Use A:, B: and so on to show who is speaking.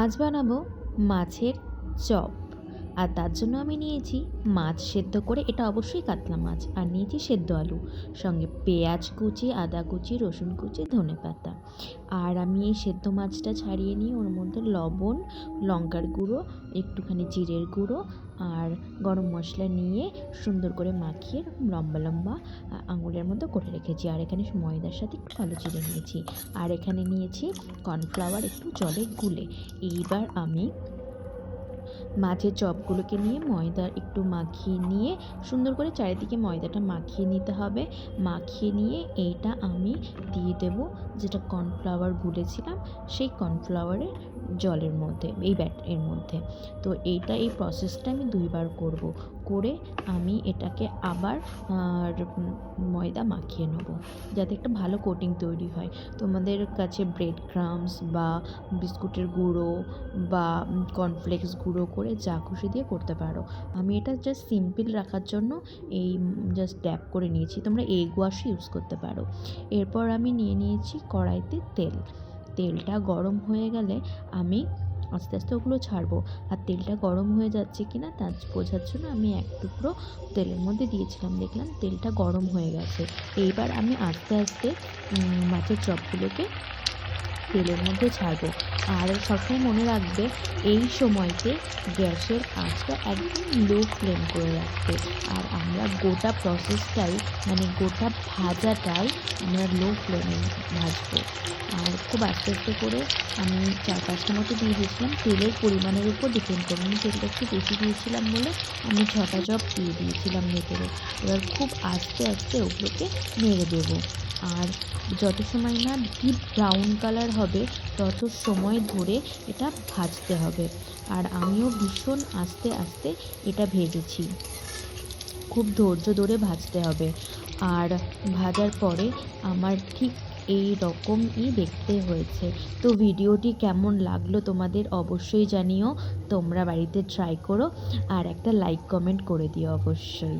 A: আজ বানাবো মাছের চপ। আর তার জন্য আমি নিয়েছি মাছ সেদ্ধ করে, এটা অবশ্যই কাতলা মাছ, আর নিয়েছি সেদ্ধ আলু, সঙ্গে পেঁয়াজ কুচি, আদা কুচি, রসুন কুচি, ধনেপাতা। আর আমি এই সেদ্ধ মাছটা ছাড়িয়ে নিয়ে ওর মধ্যে লবণ, লঙ্কার গুঁড়ো, একটুখানি জিরের গুঁড়ো আর গরম মশলা নিয়ে সুন্দর করে মাখিয়ে লম্বা লম্বা আঙুলের মতো করে রেখেছি। আর এখানে ময়দার সাথে একটু কালো জিরে নিয়েছি। আর এখানে নিয়েছি কর্নফ্লাওয়ার একটু জলে গুলে। এইবার আমি মাছের চপগুলোকে নিয়ে ময়দা একটু মাখিয়ে নিয়ে সুন্দর করে চারিদিকে ময়দাটা মাখিয়ে নিতে হবে। মাখিয়ে নিয়ে এইটা আমি দিয়ে দেব যেটা কর্নফ্লাওয়ার গুলেছিলাম সেই কর্নফ্লাওয়ারের জলের মধ্যে, এর মধ্যে। তো এই প্রসেসটা আমি 2বার করব। করে আমি এটাকে আবার ময়দা মাখিয়ে নেব, যাতে একটা ভালো কোটিং তৈরি হয়। তোমাদের কাছে ব্রেড ক্রাম্বস বা বিস্কুটের গুঁড়ো বা কর্নফ্লেক্স গুঁড়ো করে যা খুশি দিয়ে করতে পারো। আমি এটা জাস্ট সিম্পল রাখার জন্য এই জাস্ট ড্যাব করে নিয়েছি। তোমরা এগ ওয়াশও ইউজ করতে পারো। এরপর আমি নিয়ে নিয়েছি কড়াইতে তেল। তেলটা গরম হয়ে গেলে আমি আস্তে আস্তে ওগুলো ছাড়বো। আর তেলটা গরম হয়ে যাচ্ছে কিনা তা বোঝার জন্য আমি এক টুকরো তেলের মধ্যে দিয়েছিলাম, দেখলাম তেলটা গরম হয়ে গেছে। এইবার আমি আস্তে আস্তে মাছের চপগুলোকে তেলের মধ্যে ছাড়বো। আর সবসময় মনে রাখবে এই সময়তে গ্যাসের আঁচটা একদম লো ফ্লেম করে রাখবে। আর আমরা গোটা প্রসেসটাই, মানে গোটা ভাজাটাই আমরা লো ফ্লেমে ভাজবো। আর খুব আস্তে আস্তে করে আমি 4-5টা মতো দিয়ে দিয়েছিলাম। তেলের পরিমাণের উপর ডিপেন্ড করে, আমি তেলটা একটু বেশি দিয়েছিলাম বলে আমি 6টা চপ দিয়ে দিয়েছিলাম ভেতরে। এবার খুব আস্তে আস্তে ওগুলোকে নেড়ে দেবো। আর যত সময় না ডিপ ব্রাউন কালার হবে তত সময় ধরে এটা ভাজতে হবে। আর আমিও ভীষণ আস্তে আস্তে এটা ভেজেছি, খুব ধৈর্য ধরে ভাজতে হবে। আর ভাজার পরে আমার ঠিক এই রকমই দেখতে হয়েছে। তো ভিডিওটি কেমন লাগলো তোমাদের অবশ্যই জানিও। তোমরা বাড়িতে ট্রাই করো আর একটা লাইক কমেন্ট করে দিও অবশ্যই।